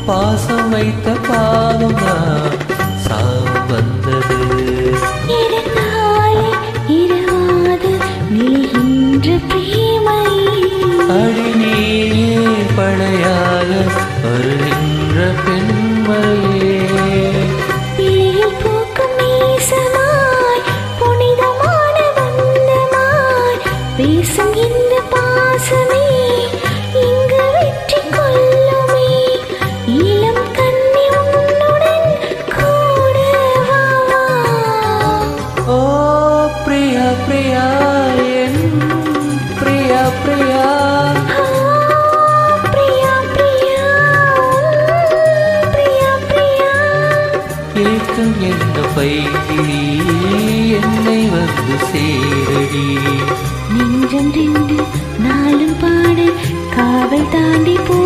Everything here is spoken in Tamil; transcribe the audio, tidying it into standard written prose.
பாசம் வைத்த பாவம் தான் சாவு வந்தது. அழிநீயே படையாக வருகின்ற பெண்மையே பேசும் இந்த பாசமே இங்கு வெற்றி கொள்ளுமே. இளம் கண்ணி உன்னுடன் கூட வா. ஓ பிரியா பிரியா என் பிரியா பிரியா பிரியா பிரியா பிரியா பிரியா ஏக்கம் என்ன பைகிரி என்னை வந்து சேரடி. நெஞ்சம் ரெண்டு நாளும் பாடு காவல் தாண்டி போ.